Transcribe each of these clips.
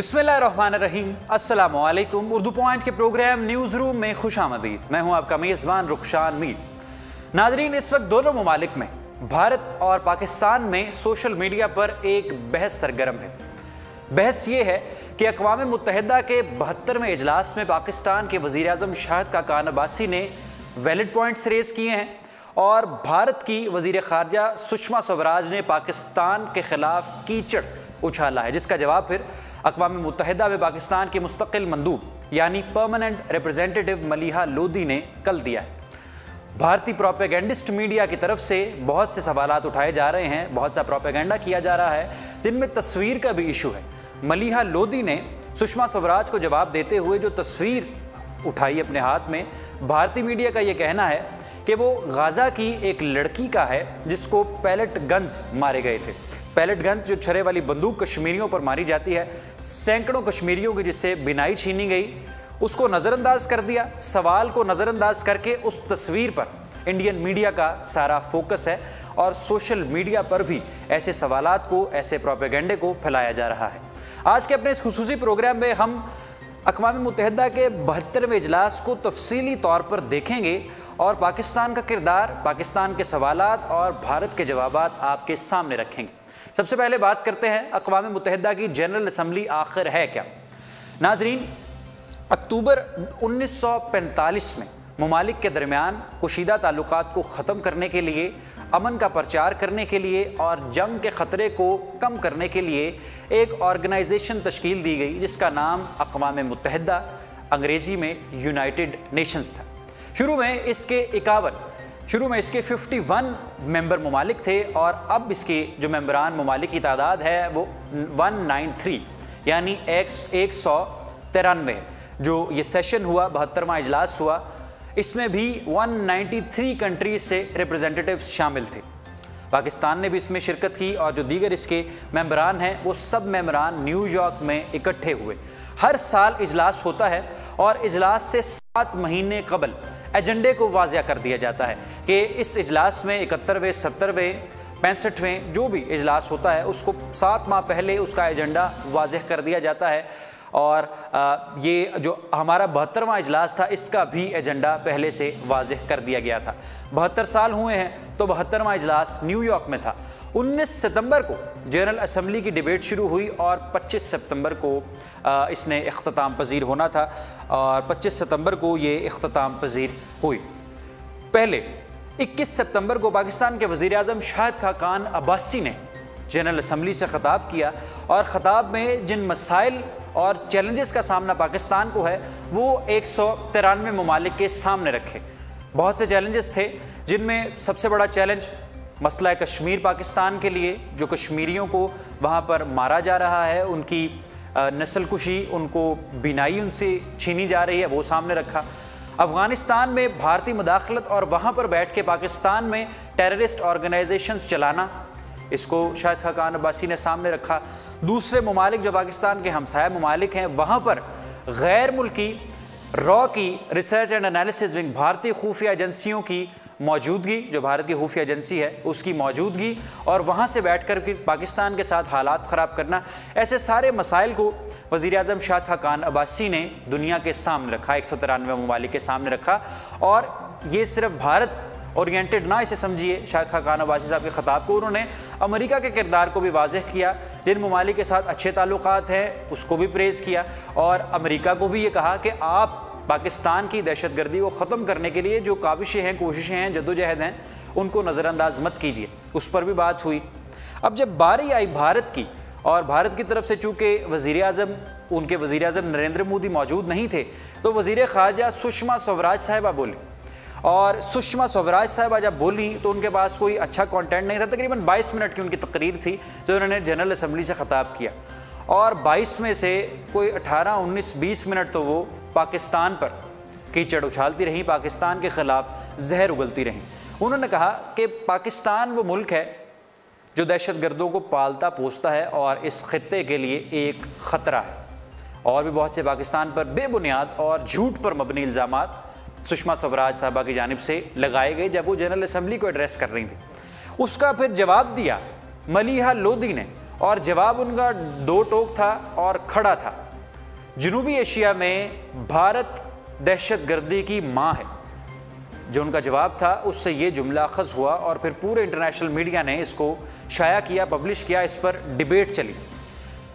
बिस्मिल्लाहिर्रहमानिर्रहीम, अस्सलामु अलैकुम। उर्दू पॉइंट के प्रोग्राम न्यूज़ रूम में खुशामदीद। मैं हूं आपका मेज़बान रखशान मीर। नाजरीन, इस वक्त दोनों ममालिक में, भारत और पाकिस्तान में सोशल मीडिया पर एक बहस सरगर्म है। बहस ये है कि अक़वाम मुतहदा के 72वें इजलास में पाकिस्तान के वज़ीर आज़म शाहिद खाकान अब्बासी ने वैलिड पॉइंट्स रेज़ किए हैं और भारत की वज़ीर ख़ारजा सुषमा स्वराज ने पाकिस्तान के ख़िलाफ़ कीचड़ उछाला है, जिसका जवाब फिर अक़वाम मुतहदा में पाकिस्तान के मुस्तक़िल मंदूब यानी परमानेंट रिप्रेजेंटेटिव मलीहा लौधी ने कल दिया है। भारतीय प्रोपेगेंडिस्ट मीडिया की तरफ से बहुत से सवालात उठाए जा रहे हैं, बहुत सा प्रोपेगेंडा किया जा रहा है, जिनमें तस्वीर का भी इशू है। मलीहा लौधी ने सुषमा स्वराज को जवाब देते हुए जो तस्वीर उठाई अपने हाथ में, भारतीय मीडिया का ये कहना है कि वो गाज़ा की एक लड़की का है जिसको पैलेट गन्स मारे गए थे। पैलेट गन्स जो छर्रे वाली बंदूक कश्मीरियों पर मारी जाती है, सैकड़ों कश्मीरियों की जिससे बिनाई छीनी गई, उसको नज़रअंदाज कर दिया। सवाल को नज़रअंदाज करके उस तस्वीर पर इंडियन मीडिया का सारा फोकस है और सोशल मीडिया पर भी ऐसे सवालात को, ऐसे प्रोपेगेंडे को फैलाया जा रहा है। आज के अपने इस खुसूसी प्रोग्राम में हम अक़वाम मुतहदा के 72वें इजलास को तफसीली तौर पर देखेंगे और पाकिस्तान का किरदार, पाकिस्तान के सवालात और भारत के जवाबात आपके सामने रखेंगे। सबसे पहले बात करते हैं अक़वाम मुतहदा की जनरल असम्बली आखिर है क्या। नाजरीन, अक्टूबर 1945 में ममालिक के दरमियान कुशीदा ताल्लुकात को ख़त्म करने के लिए, अमन का प्रचार करने के लिए और जंग के ख़तरे को कम करने के लिए एक ऑर्गेनाइजेशन तश्कील दी गई जिसका नाम अक़वाम मुतहदा, अंग्रेज़ी में यूनाइटेड नेशंस था। शुरू में इसके 51 मेंबर ममालिक थे और अब इसके जो मेंबरान ममालिक की तादाद है वो 193 यानी 193। जो ये सेशन हुआ, 72वां इजलास हुआ, इसमें भी 193 कंट्रीज से रिप्रेजेंटेटिव्स शामिल थे। पाकिस्तान ने भी इसमें शिरकत की और जो दीगर इसके मेंबरान हैं वो सब मेंबरान न्यूयॉर्क में इकट्ठे हुए। हर साल इजलास होता है और इजलास से 7 महीने कबल एजेंडे को वाज़िया कर दिया जाता है कि इस इजलास में 71वें, 70वें, 65वें जो भी इजलास होता है उसको 7 माह पहले उसका एजेंडा वाज़िह कर दिया जाता है। और ये जो हमारा 72वां इजलास था इसका भी एजेंडा पहले से वाज़िह कर दिया गया था। 72 साल हुए हैं तो 72वां इजलास न्यूयॉर्क में था। 19 सितंबर को जनरल असम्बली की डिबेट शुरू हुई और 25 सितंबर को इसने इख्तिताम पजीर होना था और 25 सितंबर को ये इख्तिताम पजीर हुई। पहले 21 सितंबर को पाकिस्तान के वज़ीर आज़म शाहिद खाकान अब्बासी ने जनरल असम्बली से ख़िताब किया और ख़िताब में जिन मसाइल और चैलेंजेस का सामना पाकिस्तान को है वो 193 ममालिक के सामने रखे। बहुत से चैलेंजेस थे जिनमें सबसे बड़ा चैलेंज मसला कश्मीर पाकिस्तान के लिए, जो कश्मीरियों को वहाँ पर मारा जा रहा है, उनकी नस्ल कुशी, उनको बिनाई उनसे छीनी जा रही है, वो सामने रखा। अफ़गानिस्तान में भारतीय मुदाखलत और वहाँ पर बैठ के पाकिस्तान में टेररिस्ट ऑर्गेनाइजेशंस चलाना, इसको शाहिद खाकान अब्बासी ने सामने रखा। दूसरे ममालिक जो पाकिस्तान के हमसाया ममालिक हैं वहाँ पर गैर मुल्की रॉ की रिसर्च एंड एनालिसिस विंग, भारतीय खुफिया एजेंसियों की मौजूदगी, जो भारत की खुफिया एजेंसी है उसकी मौजूदगी, और वहाँ से बैठ कर फिर पाकिस्तान के साथ हालात ख़राब करना, ऐसे सारे मसाइल को वज़ीर आज़म शाहिद खाकान अब्बासी ने दुनिया के सामने रखा, 193 ममालिक के सामने रखा। और ये सिर्फ भारत ओरिएंटेड ना इसे समझिए शाहिद खाकान अब्बासी साहब के ख़िताब को, उन्होंने अमेरिका के किरदार को भी वाज़ेह किया। जिन ममालिक के साथ अच्छे ताल्लुकात हैं उसको भी प्रेज़ किया और अमेरिका को भी ये कहा कि आप पाकिस्तान की दहशतगर्दी को ख़त्म करने के लिए जो काविशें हैं, कोशिशें हैं, जद्दोजहद हैं, उनको नज़रअंदाज मत कीजिए। उस पर भी बात हुई। अब जब बारी आई भारत की, और भारत की तरफ से चूँकि वज़ीर आज़म, उनके वज़ीर आज़म नरेंद्र मोदी मौजूद नहीं थे, तो वज़ीर ख़ारजा सुषमा स्वराज साहिबा बोली और सुषमा स्वराज साहिबा जब बोली तो उनके पास कोई अच्छा कंटेंट नहीं था। तकरीबन 22 मिनट की उनकी तकरीर थी जो उन्होंने जनरल असम्बली से ख़िताब किया और 22 में से कोई 18, 19, 20 मिनट तो वो पाकिस्तान पर कीचड़ उछालती रहीं, पाकिस्तान के ख़िलाफ़ जहर उगलती रहीं। उन्होंने कहा कि पाकिस्तान वो मुल्क है जो दहशतगर्दों को पालता पोसता है और इस ख़ित्ते के लिए एक ख़तरा है। और भी बहुत से पाकिस्तान पर बेबुनियाद और झूठ पर मबनी इल्ज़ामात सुषमा स्वराज साहबा की जानिब से लगाए गए जब वो जनरल असम्बली को एड्रेस कर रही थी। उसका फिर जवाब दिया मलीहा लौधी ने और जवाब उनका दो टोक था और खड़ा था। जनूबी एशिया में भारत दहशतगर्दी की माँ है, जो उनका जवाब था उससे ये जुमला अखज़ हुआ और फिर पूरे इंटरनेशनल मीडिया ने इसको शाया किया, पब्लिश किया, इस पर डिबेट चली।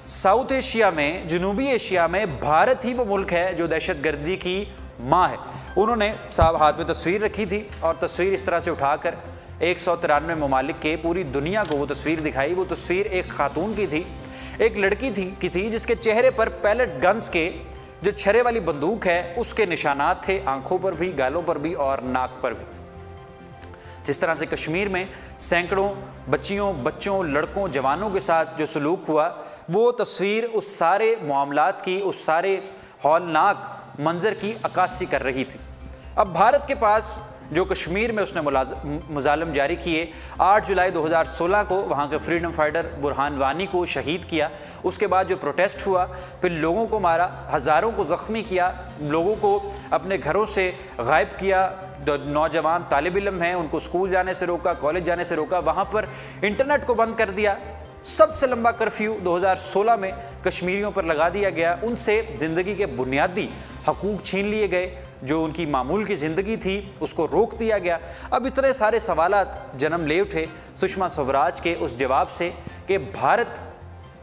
साउथ एशिया में, जनूबी एशिया में भारत ही वो मुल्क है जो दहशतगर्दी की माँ है। उन्होंने साहब हाथ में तस्वीर रखी थी और तस्वीर इस तरह से उठाकर 193 ममालिक के पूरी दुनिया को वो तस्वीर दिखाई। वो तस्वीर एक खातून की थी, एक लड़की थी जिसके चेहरे पर पैलेट गन्स के जो छर्रे वाली बंदूक है उसके निशानात थे, आंखों पर भी, गालों पर भी और नाक पर भी। जिस तरह से कश्मीर में सैकड़ों बच्चों, लड़कों, जवानों के साथ जो सलूक हुआ, वो तस्वीर उस सारे मामलात की, उस सारे हौलनाक मंजर की अक्कासी कर रही थी। अब भारत के पास जो कश्मीर में उसने मुजालम जारी किए, 8 जुलाई 2016 को वहाँ के फ्रीडम फाइटर बुरहान वानी को शहीद किया। उसके बाद जो प्रोटेस्ट हुआ, फिर लोगों को मारा, हज़ारों को ज़ख्मी किया, लोगों को अपने घरों से गायब किया। नौजवान तालिब इल्म हैं, उनको स्कूल जाने से रोका, कॉलेज जाने से रोका, वहाँ पर इंटरनेट को बंद कर दिया। सबसे लंबा कर्फ्यू 2016 में कश्मीरियों पर लगा दिया गया। उनसे ज़िंदगी के बुनियादी हकूक़ छीन लिए गए, जो उनकी मामूल की ज़िंदगी थी उसको रोक दिया गया। अब इतने सारे सवालात जन्म ले उठे सुषमा स्वराज के उस जवाब से कि भारत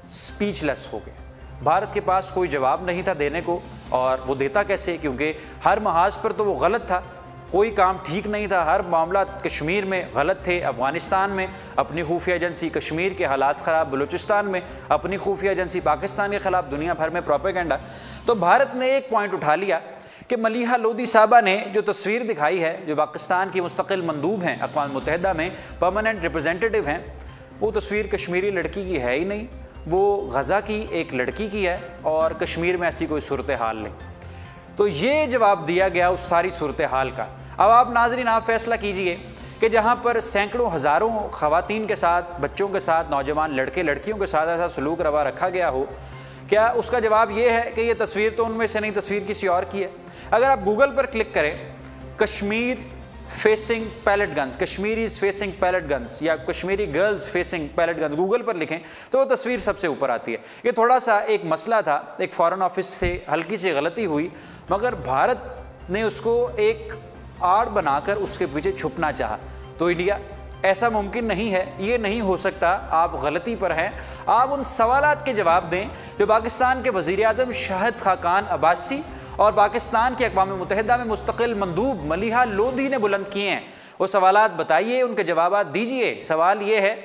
स्पीचलेस हो गया। भारत के पास कोई जवाब नहीं था देने को, और वो देता कैसे, क्योंकि हर महाज पर तो वो गलत था, कोई काम ठीक नहीं था, हर मामला कश्मीर में गलत थे। अफ़गानिस्तान में अपनी खुफिया एजेंसी, कश्मीर के हालात ख़राब, बलूचिस्तान में अपनी खुफिया एजेंसी, पाकिस्तान के ख़िलाफ़ दुनिया भर में प्रोपेगेंडा। तो भारत ने एक पॉइंट उठा लिया कि मलीहा लोधी साहबा ने जो तस्वीर दिखाई है, जो पाकिस्तान की मुस्तकिल मंदूब हैं, अक़वाम मुतहदा में परमानेंट रिप्रेजेंटेटिव हैं, वो तस्वीर कश्मीरी लड़की की है ही नहीं, वो गज़ा की एक लड़की की है और कश्मीर में ऐसी कोई सूरत हाल नहीं। तो ये जवाब दिया गया उस सारी सूरत हाल का। अब आप नाज़रीन, आप फैसला कीजिए कि जहाँ पर सैकड़ों हज़ारों ख़वातीन के साथ, बच्चों के साथ, नौजवान लड़के लड़कियों के साथ ऐसा सलूक रवा रखा गया हो, क्या उसका जवाब ये है कि ये तस्वीर तो उनमें से नहीं, तस्वीर किसी और की है? अगर आप गूगल पर क्लिक करें Kashmir facing pellet guns, Kashmiris facing pellet guns या Kashmiri girls facing pellet guns, Google पर लिखें तो वो तस्वीर सबसे ऊपर आती है। ये थोड़ा सा एक मसला था, एक फ़ॉरेन ऑफिस से हल्की सी गलती हुई, मगर भारत ने उसको एक आड़ बनाकर उसके पीछे छुपना चाहा। तो इंडिया, ऐसा मुमकिन नहीं है, ये नहीं हो सकता, आप गलती पर हैं। आप उन सवालात के जवाब दें जो पाकिस्तान के वज़ीर-ए-आज़म शाहिद खाकान अब्बासी और पाकिस्तान के अक़वाम मुत्तहिदा में मुस्तकिल मंदूब मलीहा लोधी ने बुलंद किए हैं। वो सवालात बताइए, उनके जवाब दीजिए। सवाल ये है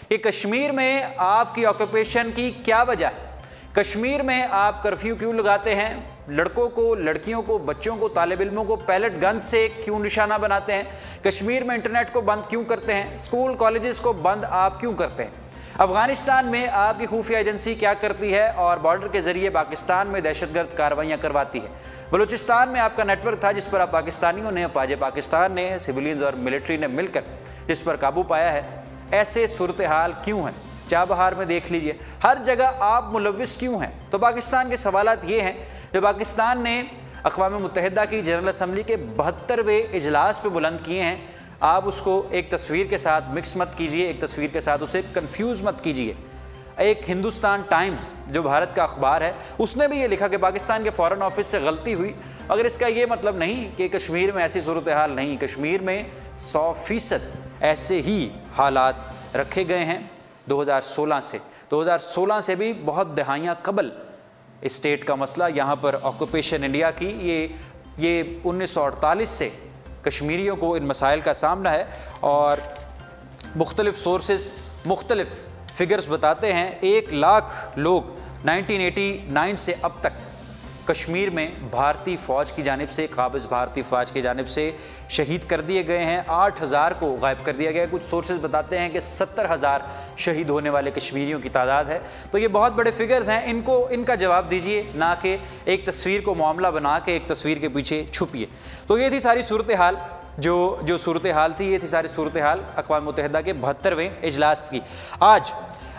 कि कश्मीर में आपकी ऑक्यूपेशन की क्या वजह है? कश्मीर में आप कर्फ्यू क्यों लगाते हैं? लड़कों को, लड़कियों को, बच्चों को, तालिब इल्मों को पैलेट गन से क्यों निशाना बनाते हैं? कश्मीर में इंटरनेट को बंद क्यों करते हैं? स्कूल कॉलेजेस को बंद आप क्यों करते हैं? अफ़गानिस्तान में आपकी खुफिया एजेंसी क्या करती है और बॉर्डर के ज़रिए पाकिस्तान में दहशतगर्द कार्रवाइयाँ करवाती है? बलूचिस्तान में आपका नेटवर्क था जिस पर आप पाकिस्तानियों ने, फ़ौज पाकिस्तान ने, सिविलियंस और मिलिट्री ने मिलकर जिस पर काबू पाया है। ऐसे सूरत हाल क्यों हैं? चाबहार में देख लीजिए, हर जगह आप मुलविस क्यों हैं? तो पाकिस्तान के सवालात ये हैं जो पाकिस्तान ने अक़वाम मुत्तहिदा की जनरल असम्बली के 72वें इजलास पे बुलंद किए हैं। आप उसको एक तस्वीर के साथ मिक्स मत कीजिए, एक तस्वीर के साथ उसे कंफ्यूज मत कीजिए। एक हिंदुस्तान टाइम्स जो भारत का अखबार है, उसने भी ये लिखा कि पाकिस्तान के फ़ॉरेन ऑफिस से गलती हुई, मगर इसका ये मतलब नहीं कि कश्मीर में ऐसी सूरत हाल नहीं। कश्मीर में 100% ऐसे ही हालात रखे गए हैं 2016 से भी बहुत दहाइयाँ कबल स्टेट का मसला, यहाँ पर ऑक्यूपेशन इंडिया की, ये 1948 से कश्मीरियों को इन मसाइल का सामना है। और मुख्तलिफ सोर्सेज मुख्तलिफ फिगर्स बताते हैं 1 लाख लोग 1989 से अब तक कश्मीर में भारतीय फ़ौज की जानिब से, काबिज़ भारतीय फ़ौज की जानिब से शहीद कर दिए गए हैं। 8000 को गायब कर दिया गया है। कुछ सोर्सेज बताते हैं कि 70,000 शहीद होने वाले कश्मीरियों की तादाद है। तो ये बहुत बड़े फिगर्स हैं, इनका जवाब दीजिए, ना कि एक तस्वीर को मामला बना के एक तस्वीर के पीछे छुपिए। तो ये थी सारी सूरत हाल, जो सूरत हाल थी, ये थी सारी सूरत हाल अक़वाम मुत्तहिदा के 72वें इजलास की। आज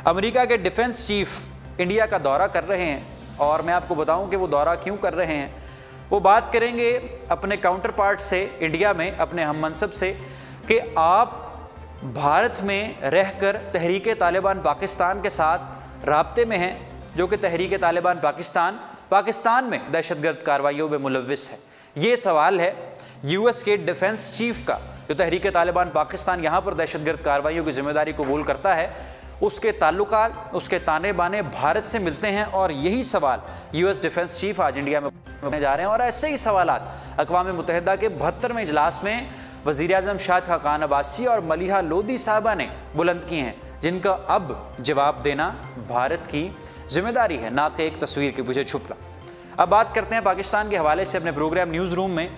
अमेरिका के डिफेंस चीफ इंडिया का दौरा कर रहे हैं और मैं आपको बताऊं कि वो दौरा क्यों कर रहे हैं। वो बात करेंगे अपने काउंटर पार्ट से इंडिया में, अपने हम मनसब से, कि आप भारत में रहकर तहरीक तालिबान पाकिस्तान के साथ राब्ते में हैं जो कि तहरीक तालिबान पाकिस्तान में दहशतगर्द कार्रवाइयों में मुलव्विस है? ये सवाल है यूएस के डिफेंस चीफ का, जो तहरीक तालिबान पाकिस्तान यहाँ पर दहशतगर्द कार्रवाइयों की जिम्मेदारी कबूल करता है। उसके ताल्लुकात, उसके ताने बाने भारत से मिलते हैं और यही सवाल यूएस डिफेंस चीफ आज इंडिया में करने जा रहे हैं। और ऐसे ही सवालात अक़वाम मुत्तहिदा के 72वें इजलास में वज़ीर-ए-आज़म शाहिद खाकान अब्बासी और मलीहा लोधी साहबा ने बुलंद किए हैं, जिनका अब जवाब देना भारत की जिम्मेदारी है, ना कि एक तस्वीर के पीछे छुपना। अब बात करते हैं पाकिस्तान के हवाले से अपने प्रोग्राम न्यूज़ रूम में।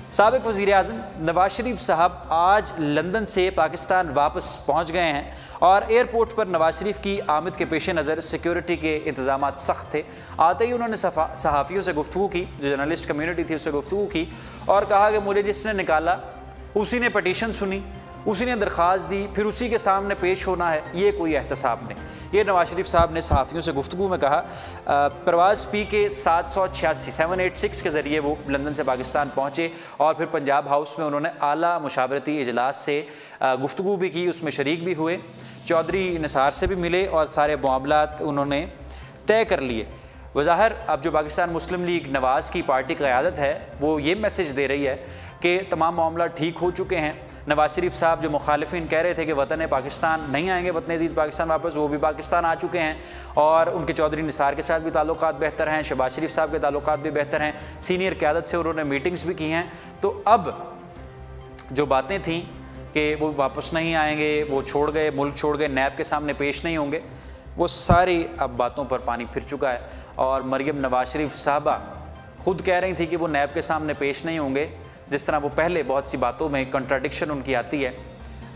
साबिक़ वज़ीर-ए-आज़म नवाज शरीफ साहब आज लंदन से पाकिस्तान वापस पहुंच गए हैं और एयरपोर्ट पर नवाज शरीफ की आमद के पेश नज़र सिक्योरिटी के इंतजाम सख्त थे। आते ही उन्होंने सहाफ़ियों से गुफ्तगू की, जो जर्नलिस्ट कम्यूनिटी थी उससे गुफ्तगू की और कहा कि मुझे जिसने निकाला उसी ने पटिशन सुनी, उसी ने दरख्वास्त दी, फिर उसी के सामने पेश होना है, ये कोई एहतसाब नहीं। ये नवाज शरीफ साहब ने सहाफ़ियों से गुफ्तगू में कहा। प्रवास पी के 786 के ज़रिए वो लंदन से पाकिस्तान पहुँचे और फिर पंजाब हाउस में उन्होंने आला मुशावरती इजलास से गुफ्तगू भी की, उसमें शरीक भी हुए, चौधरी निसार से भी मिले और सारे मामलात उन्होंने तय कर लिए। वज़ाहिर अब जो पाकिस्तान मुस्लिम लीग नवाज़ की पार्टी क़यादत है वो ये मैसेज दे रही है कि तमाम मामला ठीक हो चुके हैं। नवाज शरीफ साहब जो मुखालिफिन कह रहे थे कि वतन पाकिस्तान नहीं आएंगे, वतन अजीज़ पाकिस्तान वापस, वो भी पाकिस्तान आ चुके हैं और उनके चौधरी निसार के साथ भी ताल्लुकात बेहतर हैं, शहबाज शरीफ साहब के ताल्लुकात भी बेहतर हैं, सीनियर क़यादत से उन्होंने मीटिंग्स भी की हैं। तो अब जो बातें थीं कि वो वापस नहीं आएंगे, वो छोड़ गए, मुल्क छोड़ गए, नैब के सामने पेश नहीं होंगे, वो सारी अब बातों पर पानी फिर चुका है। और मरियम नवाज शरीफ साहबा खुद कह रही थी कि वो नैब के सामने पेश नहीं होंगे, जिस तरह वो पहले बहुत सी बातों में कंट्राडिक्शन उनकी आती है,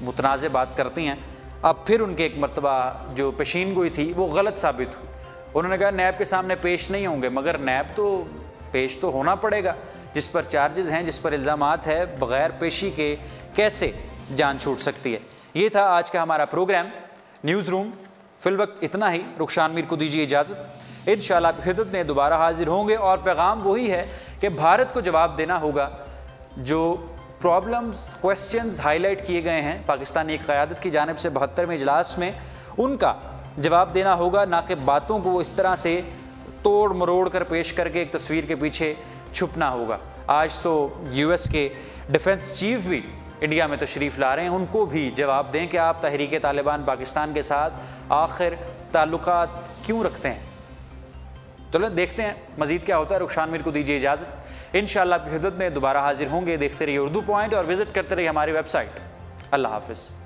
मुतनाज़ बात करती हैं। अब फिर उनके एक मरतबा जो पेशीन गोई थी वो गलत साबित हुई। उन्होंने कहा नैब के सामने पेश नहीं होंगे, मगर नैब तो पेश तो होना पड़ेगा, जिस पर चार्जेस हैं, जिस पर इल्ज़ामात है, बग़ैर पेशी के कैसे जान छूट सकती है। ये था आज का हमारा प्रोग्राम न्यूज़ रूम। फ़िलवक्त इतना ही। रुखशान मीर को दीजिए इजाज़त। इंशाअल्लाह आपकी खिदमत में दोबारा हाजिर होंगे और पैगाम वही है कि भारत को जवाब देना होगा। जो प्रॉब्लम्स, क्वेश्चंस हाईलाइट किए गए हैं पाकिस्तानी क़यादत की जानिब से 72वें इजलास में, उनका जवाब देना होगा, ना कि बातों को इस तरह से तोड़ मरोड़ कर पेश करके एक तस्वीर के पीछे छुपना होगा। आज तो यूएस के डिफेंस चीफ भी इंडिया में तशरीफ़ ला रहे हैं, उनको भी जवाब दें कि आप तहरीक तालिबान पाकिस्तान के साथ आखिर ताल्लुकात क्यों रखते हैं। चलो देखते हैं मज़ीद क्या होता है। रुखशान मीर को दीजिए इजाज़त। इंशाअल्लाह आपकी खिदमत में दोबारा हाजिर होंगे। देखते रहिए उर्दू पॉइंट और विज़िट करते रहिए हमारी वेबसाइट। अल्लाह हाफ़िज़।